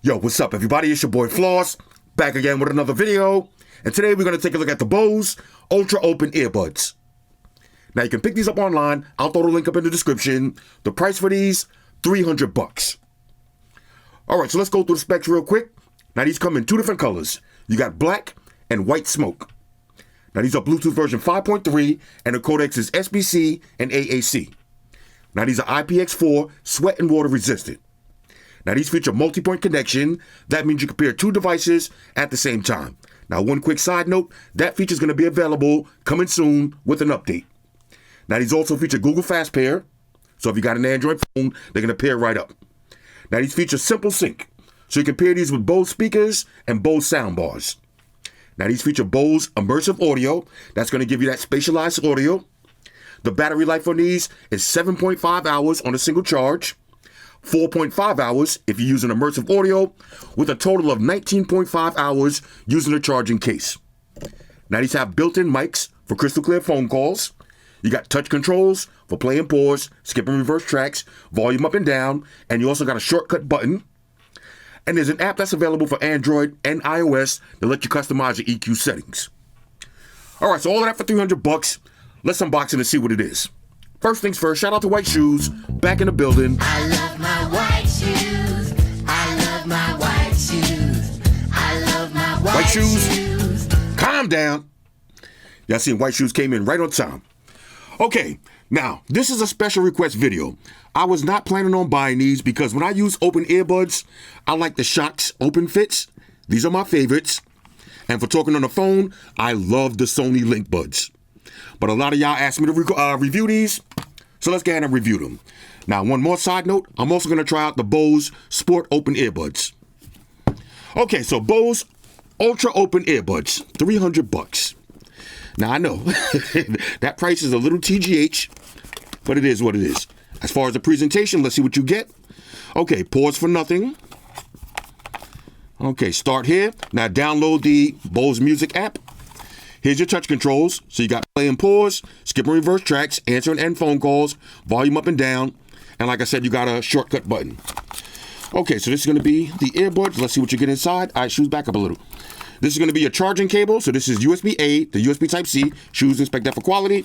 Yo, what's up, everybody? It's your boy Floss, back again with another video. And today we're going to take a look at the Bose Ultra Open Earbuds. Now, you can pick these up online. I'll throw the link up in the description. The price for these, $300. All right, so let's go through the specs real quick. Now, these come in two different colors. You got black and white smoke. Now, these are Bluetooth version 5.3, and the codecs is SBC and AAC. Now, these are IPX4 sweat and water resistant. Now, these feature multi-point connection. That means you can pair two devices at the same time. Now, one quick side note, that feature is going to be available coming soon with an update. Now, these also feature Google Fast Pair. So if you got an Android phone, they're going to pair right up. Now, these feature Simple Sync. So you can pair these with Bose speakers and Bose soundbars. Now, these feature Bose immersive audio. That's going to give you that spatialized audio. The battery life on these is 7.5 hours on a single charge. 4.5 hours if you use an immersive audio, with a total of 19.5 hours using a charging case. Now, these have built-in mics for crystal clear phone calls. You got touch controls for play and pause, skip and reverse tracks, volume up and down, and you also got a shortcut button. And there's an app that's available for Android and iOS that lets you customize your EQ settings. All right, so all of that for $300. Let's unbox it and see what it is. First things first, shout out to White Shoes, back in the building. I love my white shoes. I love my white shoes. I love my white shoes. Calm down. Y'all seen White Shoes came in right on time. Okay, now, this is a special request video. I was not planning on buying these because when I use open earbuds, I like the Shocks open fits. These are my favorites. And for talking on the phone, I love the Sony Link Buds. But a lot of y'all asked me to review these, so let's go ahead and review them. Now, one more side note, I'm also going to try out the Bose Sport Open Earbuds. Okay, so Bose Ultra Open Earbuds, $300. Now, I know that price is a little TGH, but it is what it is. As far as the presentation, let's see what you get. Okay, pause for nothing. Okay, start here. Now, download the Bose Music app. Here's your touch controls. So you got play and pause, skip and reverse tracks, answer and end phone calls, volume up and down. And like I said, you got a shortcut button. Okay, so this is going to be the earbuds. Let's see what you get inside. All right, Shoes, back up a little. This is going to be your charging cable. So this is USB-A to USB Type-C. Shoes, inspect that for quality.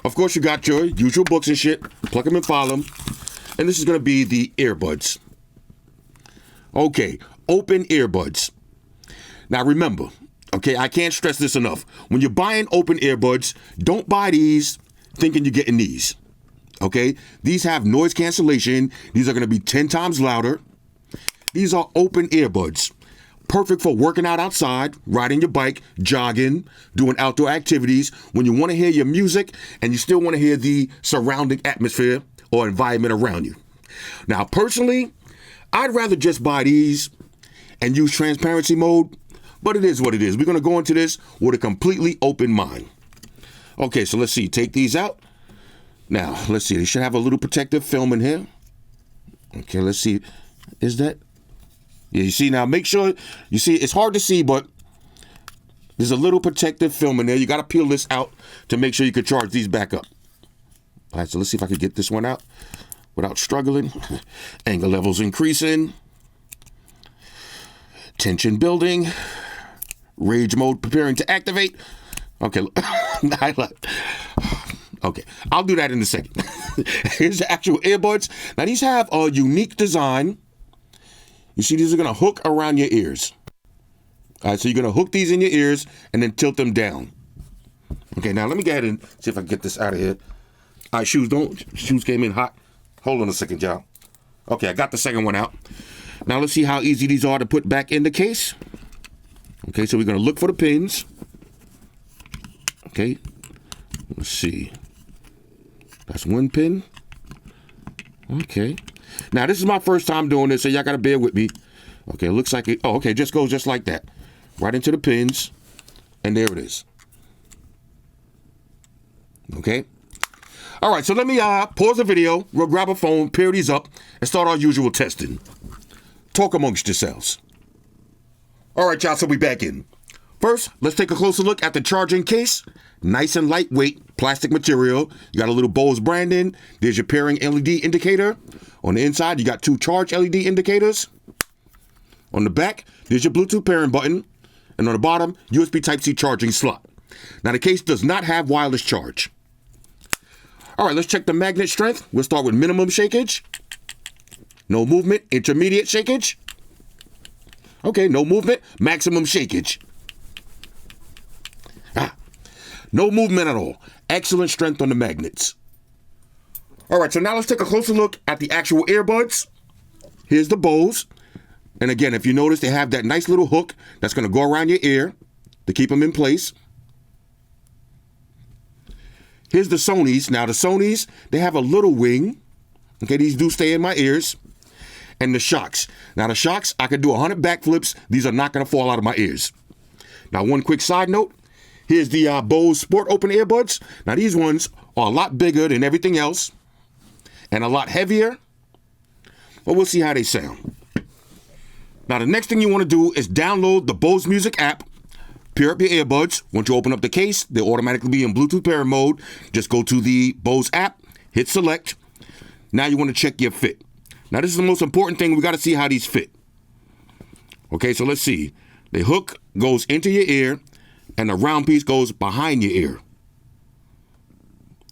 Of course, you got your usual books and shit. Plug them and file them. And this is going to be the earbuds. Okay, open earbuds. Now remember, okay, I can't stress this enough. When you're buying open earbuds, don't buy these thinking you're getting these. Okay? These have noise cancellation. These are going to be 10 times louder. These are open earbuds. Perfect for working out outside, riding your bike, jogging, doing outdoor activities, when you want to hear your music and you still want to hear the surrounding atmosphere or environment around you. Now, personally, I'd rather just buy these and use transparency mode, but it is what it is. We're going to go into this with a completely open mind. Okay, so let's see. Take these out. Now, let's see. They should have a little protective film in here. Okay, let's see. Is that? Yeah, you see now, make sure, you see, it's hard to see, but there's a little protective film in there. You got to peel this out to make sure you can charge these back up. All right, so let's see if I can get this one out without struggling. Anger levels increasing. Tension building. Rage mode preparing to activate. Okay, okay, I'll do that in a second. Here's the actual earbuds. Now, these have a unique design. You see, these are going to hook around your ears. All right, so you're going to hook these in your ears and then tilt them down. Okay, now let me go ahead and see if I can get this out of here. All right, Shoes came in hot. Hold on a second, y'all. Okay, I got the second one out. Now let's see how easy these are to put back in the case. Okay, so we're going to look for the pins. Okay, let's see. That's one pin. Okay. Now, this is my first time doing this, so y'all got to bear with me. Okay, it looks like it. Oh, okay, just goes just like that. Right into the pins. And there it is. Okay. All right, so let me pause the video. We'll grab a phone, pair these up, and start our usual testing. Talk amongst yourselves. All right, y'all, so we back in. First, let's take a closer look at the charging case. Nice and lightweight plastic material. You got a little Bose branding. There's your pairing LED indicator. On the inside, you got two charge LED indicators. On the back, there's your Bluetooth pairing button. And on the bottom, USB Type-C charging slot. Now, the case does not have wireless charge. All right, let's check the magnet strength. We'll start with minimum shakage. No movement, intermediate shakage. Okay, no movement, maximum shakage. No movement at all. Excellent strength on the magnets. All right, so now let's take a closer look at the actual earbuds. Here's the Bose. And again, if you notice, they have that nice little hook that's going to go around your ear to keep them in place. Here's the Sonys. Now, the Sonys, they have a little wing. Okay, these do stay in my ears. And the Shocks. Now, the Shocks, I could do 100 backflips. These are not going to fall out of my ears. Now, one quick side note. Here's the Bose Sport Open Earbuds. Now, these ones are a lot bigger than everything else and a lot heavier. But we'll see how they sound. Now, the next thing you want to do is download the Bose Music app, pair up your earbuds. Once you open up the case, they'll automatically be in Bluetooth pairing mode. Just go to the Bose app, hit select. Now you want to check your fit. Now, this is the most important thing. We got to see how these fit. Okay, so let's see. The hook goes into your ear, and the round piece goes behind your ear.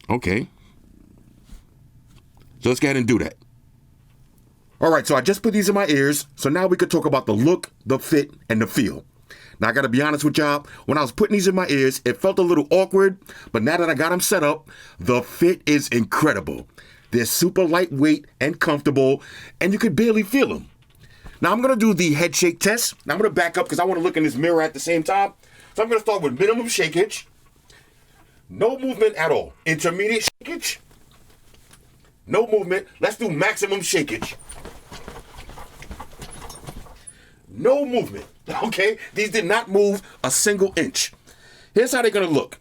Okay. So let's go ahead and do that. All right, so I just put these in my ears, so now we could talk about the look, the fit, and the feel. Now, I got to be honest with y'all, when I was putting these in my ears, it felt a little awkward, but now that I got them set up, the fit is incredible. They're super lightweight and comfortable, and you could barely feel them. Now, I'm going to do the head shake test. Now, I'm going to back up because I want to look in this mirror at the same time. So I'm going to start with minimum shakage. No movement at all. Intermediate shakage. No movement. Let's do maximum shakage. No movement, okay? These did not move a single inch. Here's how they're gonna look.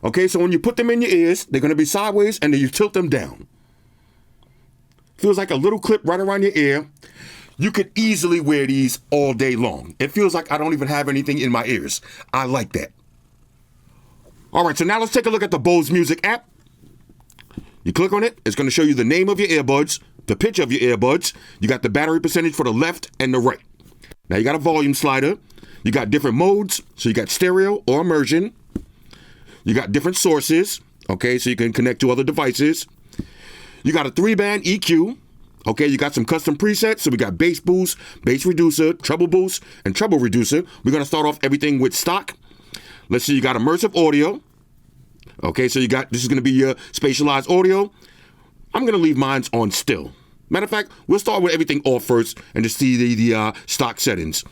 Okay, so when you put them in your ears, they're gonna be sideways and then you tilt them down. Feels like a little clip right around your ear. You could easily wear these all day long. It feels like I don't even have anything in my ears. I like that. All right, so now let's take a look at the Bose Music app. You click on it, it's gonna show you the name of your earbuds, the pitch of your earbuds. You got the battery percentage for the left and the right. Now you got a volume slider. You got different modes. So you got stereo or immersion. You got different sources. Okay, so you can connect to other devices. You got a 3-band EQ. Okay, you got some custom presets. So we got bass boost, bass reducer, treble boost, and treble reducer. We're gonna start off everything with stock. Let's see, you got immersive audio. Okay, so you got, this is gonna be your spatialized audio. I'm going to leave mine on still. Matter of fact, we'll start with everything off first and just see the stock settings.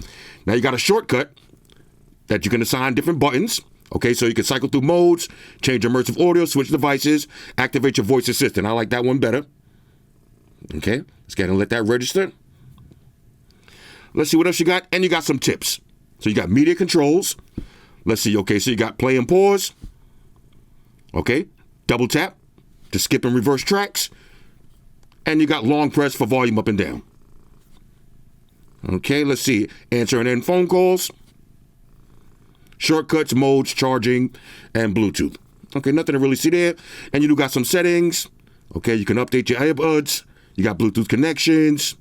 Now, you got a shortcut that you can assign different buttons. Okay, so you can cycle through modes, change immersive audio, switch devices, activate your voice assistant. I like that one better. Okay, let's go ahead and let that register. Let's see what else you got. And you got some tips. So you got media controls. Let's see. Okay, so you got play and pause. Okay, double tap to skip and reverse tracks. And you got long press for volume up and down. Okay, let's see. Answer and end phone calls. Shortcuts, modes, charging, and Bluetooth. Okay, nothing to really see there. And you do got some settings. Okay, you can update your earbuds. You got Bluetooth connections,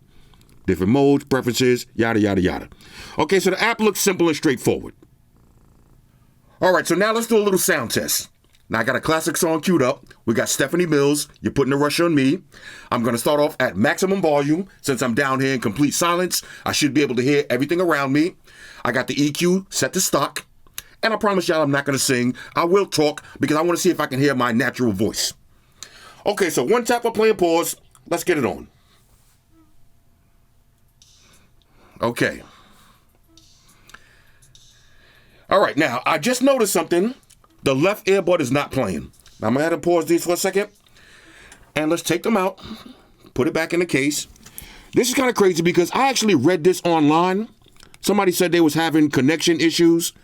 different modes, preferences, yada, yada, yada. Okay, so the app looks simple and straightforward. All right, so now let's do a little sound test. Now, I got a classic song queued up. We got Stephanie Mills, You're Putting a Rush on Me. I'm going to start off at maximum volume. Since I'm down here in complete silence, I should be able to hear everything around me. I got the EQ set to stock. And I promise y'all I'm not going to sing. I will talk because I want to see if I can hear my natural voice. Okay, so one tap for play and pause. Let's get it on. Okay. All right, now, I just noticed something. The left earbud is not playing. Now, I'm going to have to pause these for a second. And let's take them out. Put it back in the case. This is kind of crazy because I actually read this online. Somebody said they was having connection issues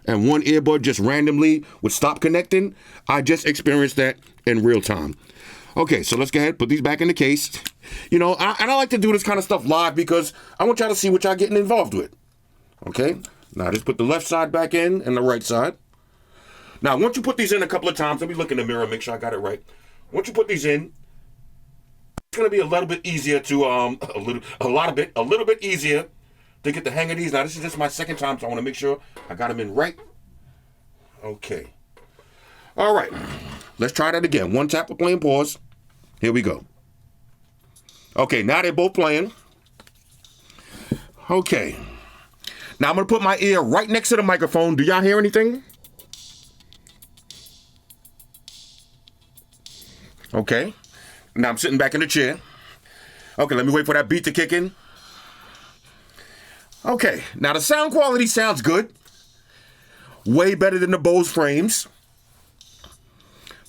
and one earbud just randomly would stop connecting. I just experienced that in real time. Okay, so let's go ahead, put these back in the case. You know, I like to do this kind of stuff live because I want y'all to see what y'all getting involved with. Okay, now just put the left side back in and the right side. Now, once you put these in a couple of times, let me look in the mirror and make sure I got it right. Once you put these in, it's going to be a little bit easier to, a little bit easier to get the hang of these. Now, this is just my second time, so I want to make sure I got them in right. Okay. All right. Let's try that again. One tap for play and pause. Here we go. Okay, now they're both playing. Okay. Now I'm going to put my ear right next to the microphone. Do y'all hear anything? Okay. Now I'm sitting back in the chair. Okay, let me wait for that beat to kick in. Okay, now the sound quality sounds good. Way better than the Bose frames.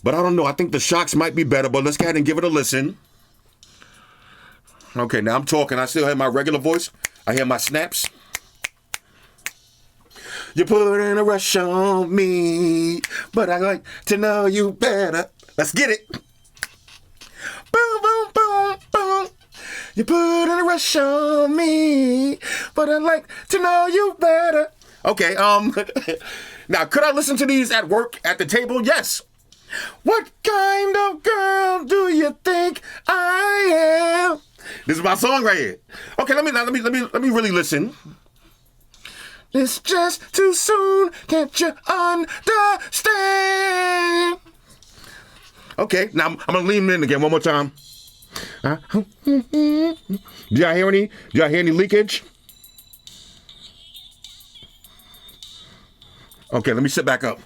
But I don't know, I think the shocks might be better, but let's go ahead and give it a listen. Okay, now I'm talking. I still have my regular voice. I hear my snaps. You put in a rush on me, but I like to know you better. Let's get it. Boom, boom, boom, boom. You put in a rush on me, but I like to know you better. Okay, now could I listen to these at work at the table? Yes. What kind of girl do you think I am? This is my song right here. Okay, let me really listen. It's just too soon, can't you understand? Okay, now I'm gonna lean in again one more time. Do y'all hear any leakage? Okay, let me sit back up.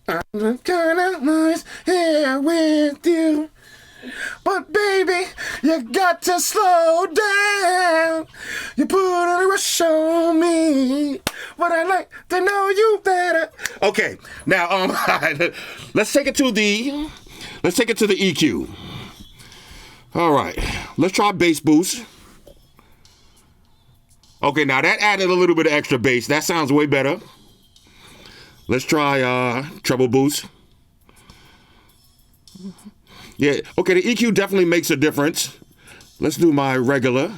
I'm kinda nice here with you, but baby, you got to slow down. You put a rush on me, but I like to know you better. Okay, now let's take it to the EQ. All right, let's try bass boost. Okay, now that added a little bit of extra bass. That sounds way better. Let's try treble boost. Yeah, okay, the EQ definitely makes a difference. Let's do my regular.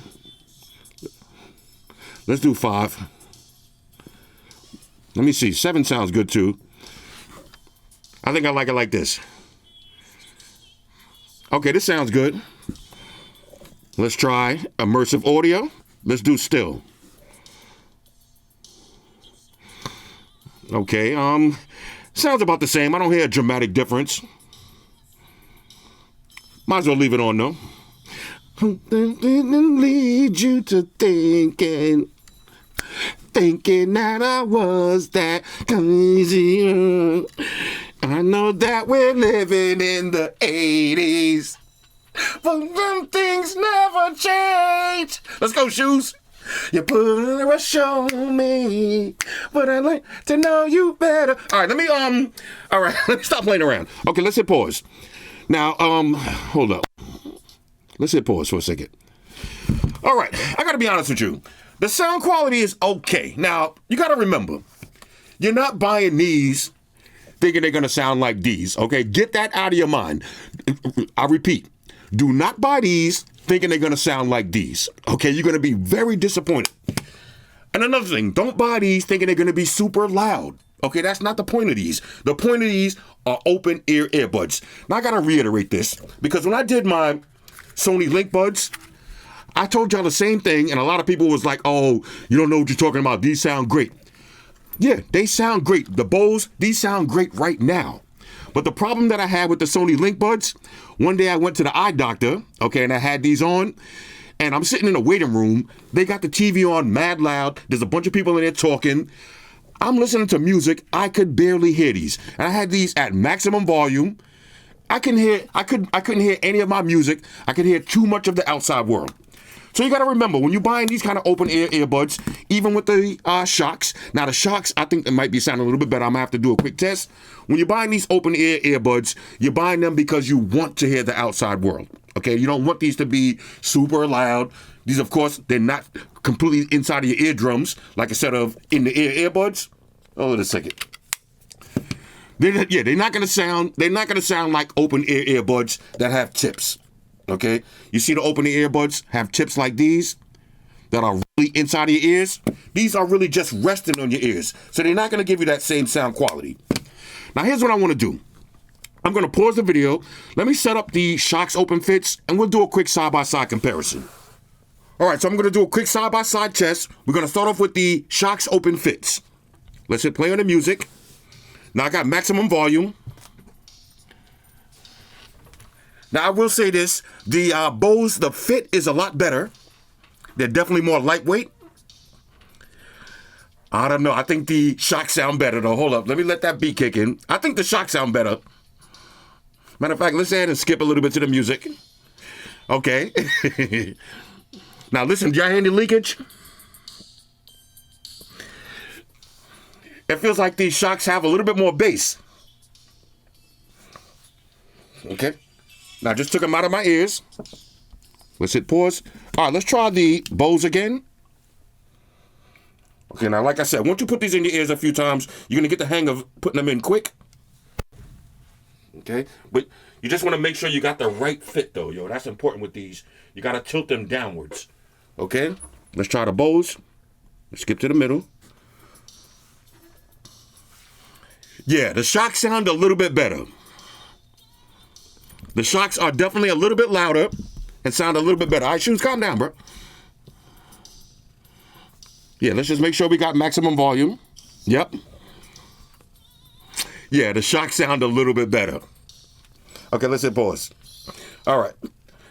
Let's do 5. Let me see, 7 sounds good too. I think I like it like this. Okay, this sounds good. Let's try immersive audio. Let's do still. Okay, sounds about the same. I don't hear a dramatic difference. Might as well leave it on though. Lead you to thinking that I was that crazy. I know that we're living in the 80s, but them things never change. Let's go, Shoes. You put a rush on me, but I like to know you better. All right, let me stop playing around. Okay, let's hit pause. Now, hold up. Let's hit pause for a second. All right, I gotta be honest with you. The sound quality is okay. Now, you gotta remember, you're not buying these thinking they're gonna sound like these, okay? Get that out of your mind. I repeat, do not buy these thinking they're gonna sound like these, okay? You're gonna be very disappointed. And another thing, don't buy these thinking they're gonna be super loud, okay? That's not the point of these. The point of these are open ear earbuds. Now I gotta reiterate this, because when I did my Sony Link Buds, I told y'all the same thing, and a lot of people was like, oh, you don't know what you're talking about. These sound great. Yeah, they sound great. The Bose, these sound great right now. But the problem that I had with the Sony Link Buds, one day I went to the eye doctor, okay, and I had these on, and I'm sitting in the waiting room. They got the TV on mad loud. There's a bunch of people in there talking. I'm listening to music. I could barely hear these. And I had these at maximum volume. I couldn't hear any of my music. I could hear too much of the outside world. So you got to remember, when you're buying these kind of open ear earbuds, even with the shocks, now the shocks, I think they might be sounding a little bit better. I'm going to have to do a quick test. When you're buying these open ear earbuds, you're buying them because you want to hear the outside world. Okay, you don't want these to be super loud. These, of course, they're not completely inside of your eardrums, like a set of in-the-ear earbuds. Hold on a second. They're not gonna sound like open ear earbuds that have tips. Okay, you see the open ear earbuds have tips like these that are really inside of your ears. These are really just resting on your ears, so they're not gonna give you that same sound quality. Now here's what I want to do. I'm gonna pause the video. Let me set up the shocks open fits, and we'll do a quick side-by-side comparison. All right, so I'm going to do a quick side-by-side test. We're going to start off with the Shocks Open Fits. Let's hit play on the music. Now I got maximum volume. Now I will say this, the Bose, the fit is a lot better. They're definitely more lightweight. I don't know, I think the Shocks sound better though. Hold up, let me let that beat kick in. I think the Shocks sound better. Matter of fact, let's add and skip a little bit to the music. Okay. Now listen, do y'all hear any leakage? It feels like these Shocks have a little bit more bass. Okay. Now I just took them out of my ears. Let's hit pause. All right, let's try the Bose again. Okay, now like I said, once you put these in your ears a few times, you're going to get the hang of putting them in quick. Okay, but you just want to make sure you got the right fit though, yo. That's important with these. You got to tilt them downwards. Okay, let's try the Bose. Let's skip to the middle. Yeah, the Shocks sound a little bit better. The Shocks are definitely a little bit louder and sound a little bit better. All right, Shoes, calm down, bro. Yeah, let's just make sure we got maximum volume. Yep. Yeah, the Shocks sound a little bit better. Okay, let's hit pause. All right.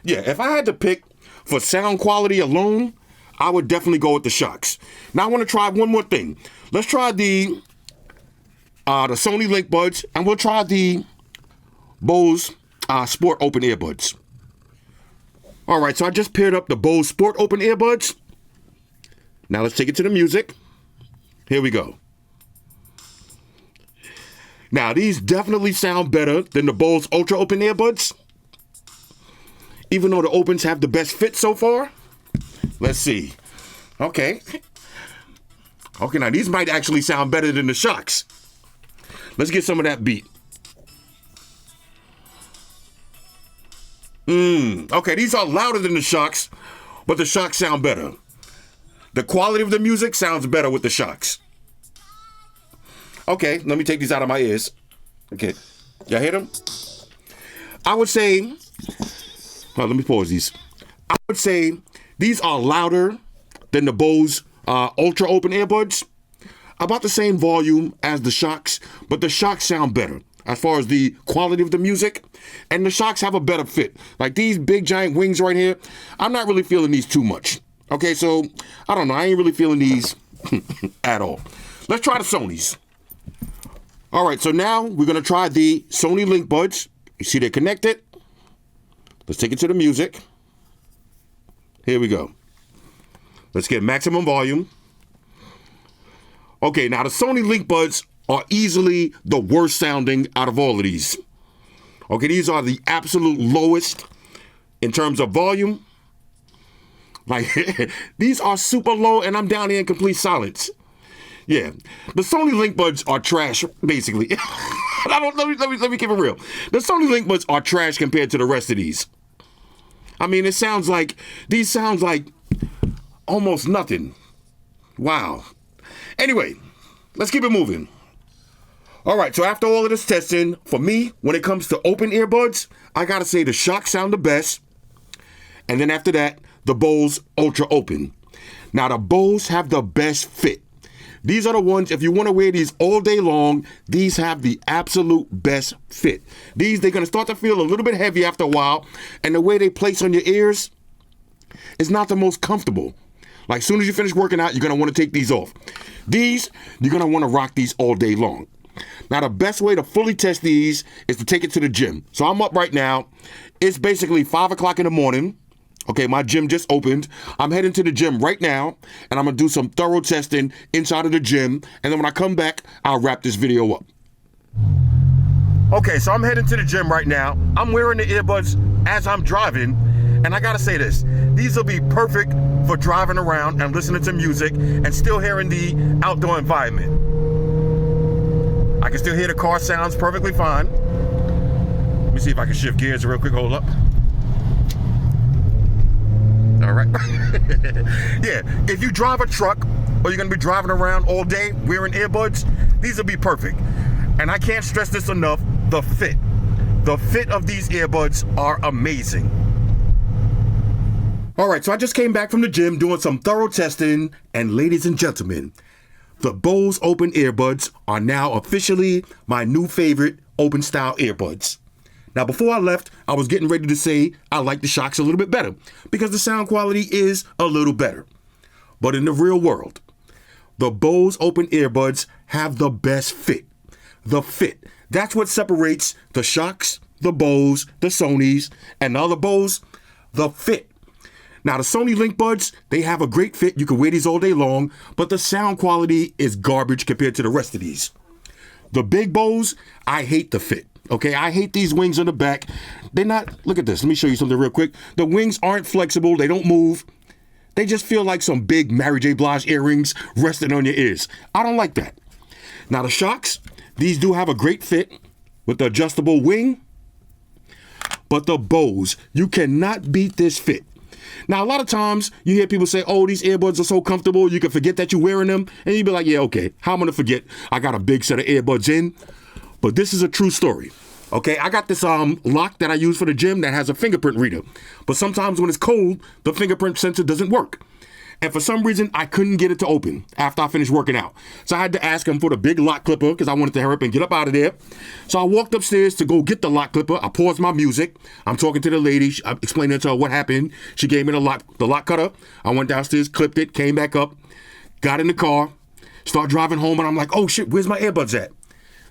Yeah, if I had to pick for sound quality alone, I would definitely go with the Shocks. Now I want to try one more thing. Let's try the Sony Link Buds, and we'll try the Bose Sport Open Earbuds. All right, so I just paired up the Bose Sport Open Earbuds. Now let's take it to the music. Here we go. Now these definitely sound better than the Bose Ultra Open Earbuds, even though the Opens have the best fit so far. Let's see. Okay. Okay, now these might actually sound better than the Shocks. Let's get some of that beat. Okay, these are louder than the Shocks, but the Shocks sound better. The quality of the music sounds better with the Shocks. Okay, let me take these out of my ears. Okay, y'all hear them? I would say, let me pause these. I would say these are louder than the Bose Ultra Open Earbuds. About the same volume as the Shocks, but the Shocks sound better as far as the quality of the music, and the Shocks have a better fit. Like these big giant wings right here, I'm not really feeling these too much. Okay, so I don't know, I ain't really feeling these at all. Let's try the Sonys. All right, so now we're gonna try the Sony Link Buds. You see they're connected. Let's take it to the music. Here we go. Let's get maximum volume. Okay, now the Sony Link Buds are easily the worst sounding out of all of these. Okay, these are the absolute lowest in terms of volume. Like, these are super low and I'm down here in complete silence. Yeah, the Sony Link Buds are trash, basically. Let me keep it real. The Sony Link Buds are trash compared to the rest of these. I mean, these sounds like almost nothing. Wow. Anyway, let's keep it moving. All right, so after all of this testing, for me, when it comes to open earbuds, I gotta say the Shocks sound the best. And then after that, the Bose Ultra Open. Now, the Bose have the best fit. These are the ones, if you want to wear these all day long, these have the absolute best fit. They're going to start to feel a little bit heavy after a while, and the way they place on your ears is not the most comfortable. Like, as soon as you finish working out, you're going to want to take these off. These, you're going to want to rock these all day long. Now, the best way to fully test these is to take it to the gym. So I'm up right now. It's basically 5 o'clock in the morning. Okay, my gym just opened. I'm heading to the gym right now, and I'm going to do some thorough testing inside of the gym. And then when I come back, I'll wrap this video up. Okay, so I'm heading to the gym right now. I'm wearing the earbuds as I'm driving. And I got to say this. These will be perfect for driving around and listening to music and still hearing the outdoor environment. I can still hear the car sounds perfectly fine. Let me see if I can shift gears real quick. Hold up. All right. Yeah, if you drive a truck or you're going to be driving around all day wearing earbuds, these will be perfect. And I can't stress this enough, the fit. The fit of these earbuds are amazing. All right, so I just came back from the gym doing some thorough testing, and ladies and gentlemen, the Bose Open Earbuds are now officially my new favorite open style earbuds. Now, before I left, I was getting ready to say I like the Shocks a little bit better because the sound quality is a little better. But in the real world, the Bose Open Earbuds have the best fit. The fit. That's what separates the Shocks, the Bose, the Sonys, and the other Bose, the fit. Now, the Sony Link Buds, they have a great fit. You can wear these all day long, but the sound quality is garbage compared to the rest of these. The big Bose, I hate the fit. Okay, I hate these wings on the back. They're not, look at this. Let me show you something real quick. The wings aren't flexible. They don't move. They just feel like some big Mary J. Blige earrings resting on your ears. I don't like that. Now, the Shocks, these do have a great fit with the adjustable wing. But the Bose, you cannot beat this fit. Now, a lot of times you hear people say, oh, these earbuds are so comfortable, you can forget that you're wearing them. And you'd be like, yeah, okay, how am I going to forget? I got a big set of earbuds in. But this is a true story. Okay, I got this lock that I use for the gym that has a fingerprint reader. But sometimes when it's cold, the fingerprint sensor doesn't work. And for some reason, I couldn't get it to open after I finished working out. So I had to ask him for the big lock clipper because I wanted to hurry up and get up out of there. So I walked upstairs to go get the lock clipper. I paused my music. I'm talking to the lady. I'm explaining to her what happened. She gave me the lock cutter. I went downstairs, clipped it, came back up, got in the car, started driving home, and I'm like, oh shit, where's my earbuds at?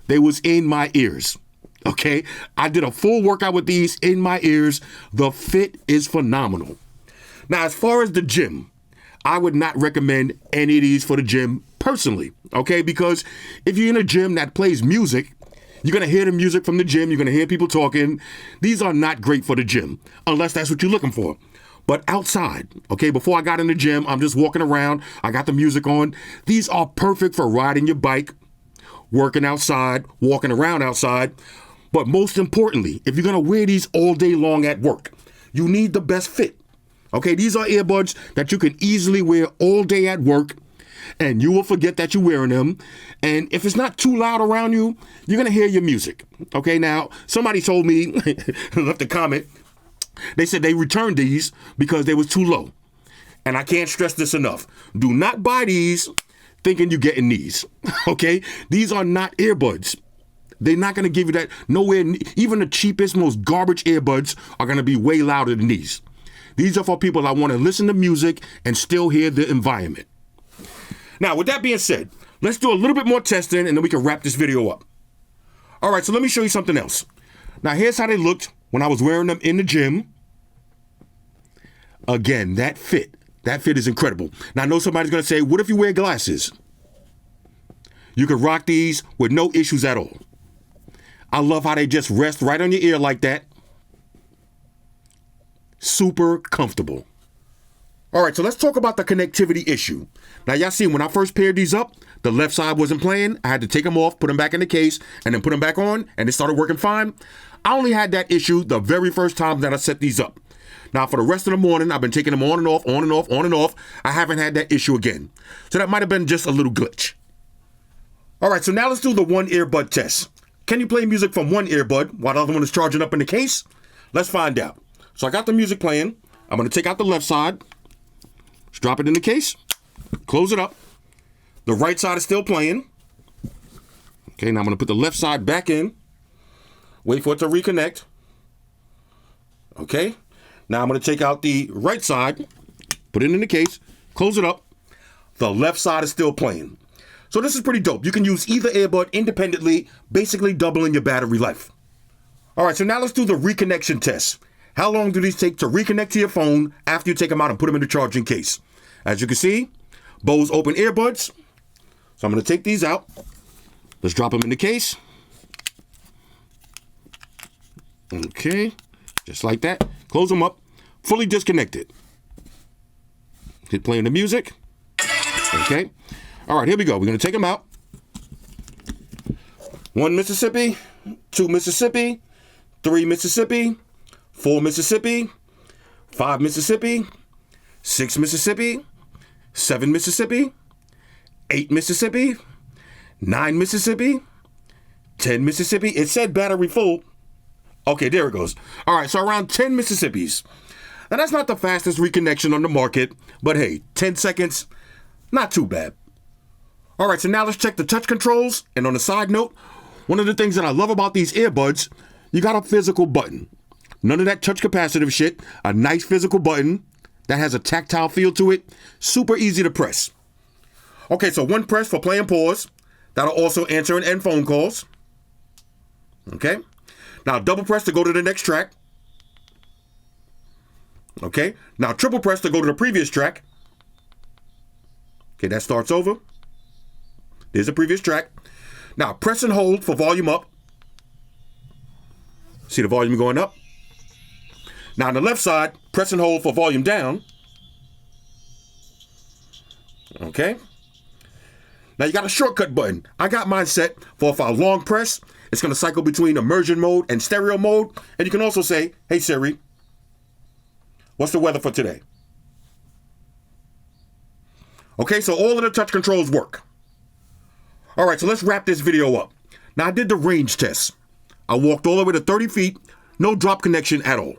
They was in my ears. Okay, I did a full workout with these in my ears. The fit is phenomenal. Now, as far as the gym, I would not recommend any of these for the gym personally, okay? Because if you're in a gym that plays music, you're going to hear the music from the gym. You're going to hear people talking. These are not great for the gym, unless that's what you're looking for. But outside, okay, before I got in the gym, I'm just walking around. I got the music on. These are perfect for riding your bike, working outside, walking around outside. But most importantly, if you're going to wear these all day long at work, you need the best fit. Okay, these are earbuds that you can easily wear all day at work, and you will forget that you're wearing them. And if it's not too loud around you, you're going to hear your music. Okay, now, somebody told me, left a comment, they said they returned these because they was too low. And I can't stress this enough. Do not buy these thinking you're getting these. Okay, these are not earbuds. They're not going to give you that nowhere. Even the cheapest, most garbage earbuds are going to be way louder than these. These are for people that want to listen to music and still hear the environment. Now, with that being said, let's do a little bit more testing and then we can wrap this video up. All right, so let me show you something else. Now, here's how they looked when I was wearing them in the gym. Again, that fit is incredible. Now, I know somebody's going to say, what if you wear glasses? You can rock these with no issues at all. I love how they just rest right on your ear like that. Super comfortable. All right, so let's talk about the connectivity issue. Now, y'all see, when I first paired these up, the left side wasn't playing. I had to take them off, put them back in the case, and then put them back on, and it started working fine. I only had that issue the very first time that I set these up. Now, for the rest of the morning, I've been taking them on and off, on and off, on and off. I haven't had that issue again. So that might have been just a little glitch. All right, so now let's do the one earbud test. Can you play music from one earbud while the other one is charging up in the case? Let's find out. So I got the music playing. I'm going to take out the left side. Just drop it in the case. Close it up. The right side is still playing. Okay, now I'm going to put the left side back in. Wait for it to reconnect. Okay. Now I'm going to take out the right side. Put it in the case. Close it up. The left side is still playing. So this is pretty dope. You can use either earbud independently, basically doubling your battery life. All right, so now let's do the reconnection test. How long do these take to reconnect to your phone after you take them out and put them in the charging case? As you can see, Bose Open Earbuds. So I'm going to take these out. Let's drop them in the case. Okay, just like that. Close them up. Fully disconnected. Hit playing the music. Okay. All right, here we go. We're going to take them out. 1 Mississippi, 2 Mississippi, 3 Mississippi, 4 Mississippi, 5 Mississippi, 6 Mississippi, 7 Mississippi, 8 Mississippi, 9 Mississippi, 10 Mississippi. It said battery full. Okay, there it goes. All right, so around 10 Mississippis. Now, that's not the fastest reconnection on the market, but hey, 10 seconds, not too bad. All right, so now let's check the touch controls. And on a side note, one of the things that I love about these earbuds, you got a physical button. None of that touch capacitive shit. A nice physical button that has a tactile feel to it. Super easy to press. Okay, so one press for play and pause. That'll also answer and end phone calls. Okay. Now double press to go to the next track. Okay. Now triple press to go to the previous track. Okay, that starts over. There's the previous track. Now press and hold for volume up. See the volume going up? Now on the left side, press and hold for volume down. Okay. Now you got a shortcut button. I got mine set for if I long press, it's going to cycle between immersion mode and stereo mode. And you can also say, hey Siri, what's the weather for today? Okay, so all of the touch controls work. All right, so let's wrap this video up. Now I did the range test. I walked all the way to 30 feet, no drop connection at all.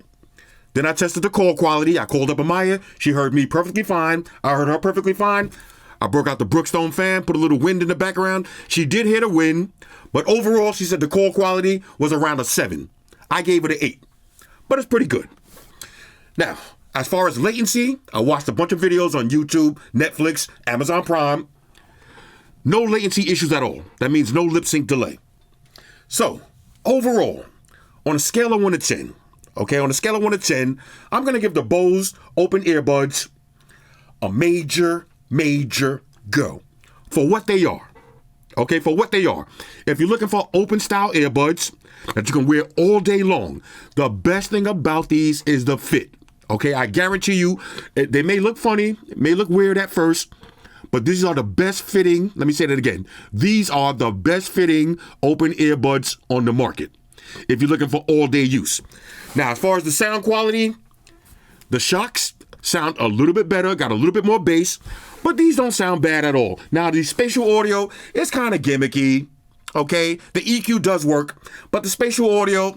Then I tested the call quality. I called up Amaya. She heard me perfectly fine. I heard her perfectly fine. I broke out the Brookstone fan, put a little wind in the background. She did hear the wind, but overall, she said the call quality was around a 7. I gave it an 8, but it's pretty good. Now, as far as latency, I watched a bunch of videos on YouTube, Netflix, Amazon Prime. No latency issues at all. That means no lip sync delay. So, overall, on a scale of 1 to 10, okay, on a scale of 1 to 10, I'm going to give the Bose open earbuds a major go for what they are. Okay, for what they are. If you're looking for open style earbuds that you can wear all day long, the best thing about these is the fit. Okay, I guarantee you, they may look funny, it may look weird at first, but these are the best fitting, let me say that again, these are the best fitting open earbuds on the market if you're looking for all day use. Now, as far as the sound quality, the shocks sound a little bit better, got a little bit more bass, but these don't sound bad at all. Now, the spatial audio is kind of gimmicky, okay? The EQ does work, but the spatial audio,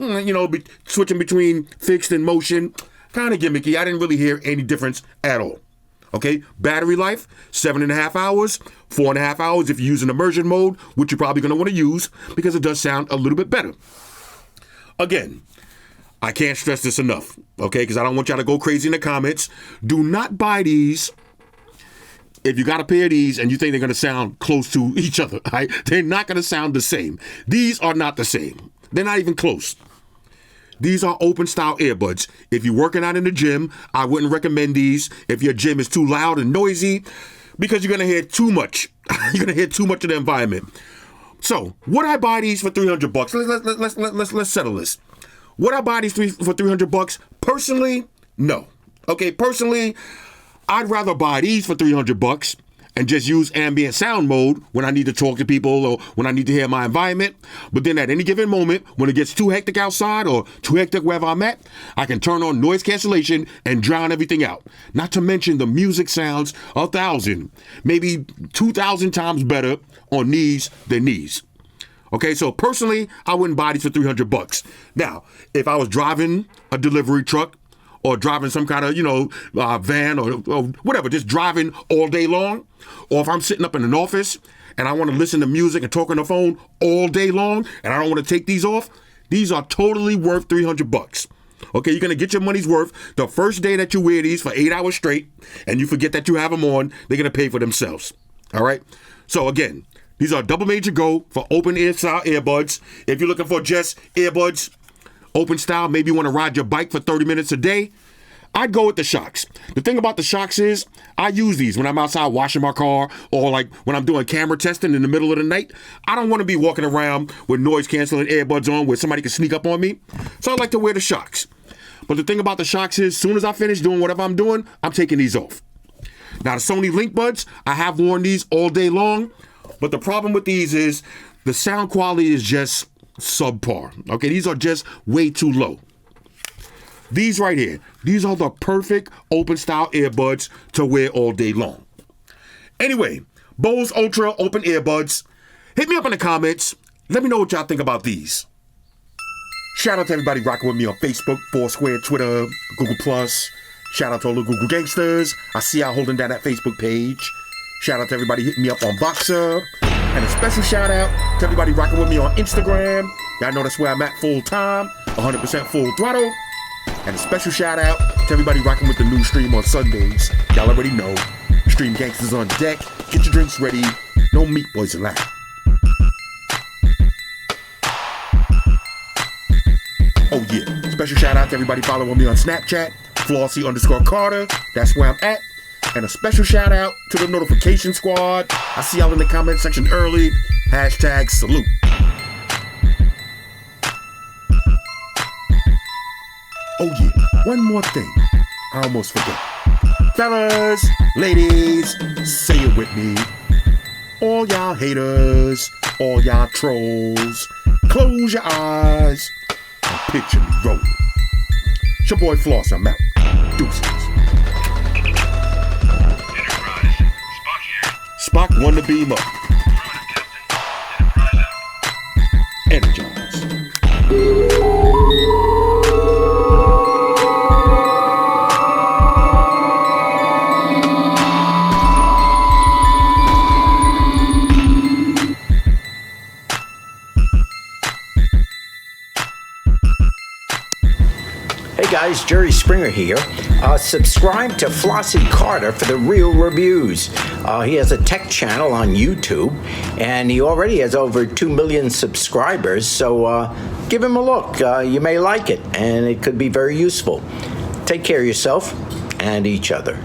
switching between fixed and motion, kind of gimmicky. I didn't really hear any difference at all, okay? Battery life, 7.5 hours, 4.5 hours if you're using immersion mode, which you're probably going to want to use because it does sound a little bit better. Again, I can't stress this enough, okay? Because I don't want y'all to go crazy in the comments. Do not buy these if you got a pair of these and you think they're going to sound close to each other, right? They're not going to sound the same. These are not the same. They're not even close. These are open style earbuds. If you're working out in the gym, I wouldn't recommend these if your gym is too loud and noisy because you're going to hear too much. You're going to hear too much of the environment. So, would I buy these for $300? Let's settle this. Would I buy these for $300? Personally, no. Okay, personally, I'd rather buy these for $300 and just use ambient sound mode when I need to talk to people or when I need to hear my environment. But then at any given moment, when it gets too hectic outside or too hectic wherever I'm at, I can turn on noise cancellation and drown everything out. Not to mention the music sounds 1,000, maybe 2,000 times better on these than these. Okay, so personally, I wouldn't buy these for $300. Now, if I was driving a delivery truck or driving some kind of, van or whatever, just driving all day long, or if I'm sitting up in an office and I want to listen to music and talk on the phone all day long and I don't want to take these off, these are totally worth $300. Okay, you're going to get your money's worth. The first day that you wear these for 8 hours straight and you forget that you have them on, they're going to pay for themselves. All right? So again, these are double major go for open ear style earbuds. If you're looking for just earbuds, open style, maybe you want to ride your bike for 30 minutes a day, I'd go with the shocks. The thing about the shocks is I use these when I'm outside washing my car or like when I'm doing camera testing in the middle of the night. I don't want to be walking around with noise canceling earbuds on where somebody can sneak up on me. So I like to wear the shocks. But the thing about the shocks is as soon as I finish doing whatever I'm doing, I'm taking these off. Now the Sony Link Buds, I have worn these all day long. But the problem with these is the sound quality is just subpar. Okay, these are just way too low. These right here, these are the perfect open style earbuds to wear all day long. Anyway, Bose Ultra open earbuds. Hit me up in the comments. Let me know what y'all think about these. Shout out to everybody rocking with me on Facebook, Foursquare, Twitter, Google+. Shout out to all the Google gangsters. I see y'all holding down that Facebook page. Shout out to everybody hitting me up on Voxer. And a special shout out to everybody rocking with me on Instagram. Y'all know that's where I'm at full time, 100% full throttle. And a special shout out to everybody rocking with the new stream on Sundays. Y'all already know. Stream Gangsters on deck. Get your drinks ready. No meat boys allowed. Oh yeah. Special shout out to everybody following me on Snapchat. Flossy_Carter. That's where I'm at. And a special shout out to the notification squad. I see y'all in the comment section early. Hashtag salute. Oh yeah, one more thing. I almost forget. Fellas, ladies, say it with me. All y'all haters, all y'all trolls, close your eyes and picture me rolling. It's your boy Floss, I'm out. Deuces. Spock won the beam up. Energize. Hey guys, Jerry Springer here. Subscribe to Flossy Carter for the real reviews. He has a tech channel on YouTube, and he already has over 2 million subscribers, so give him a look. You may like it, and it could be very useful. Take care of yourself and each other.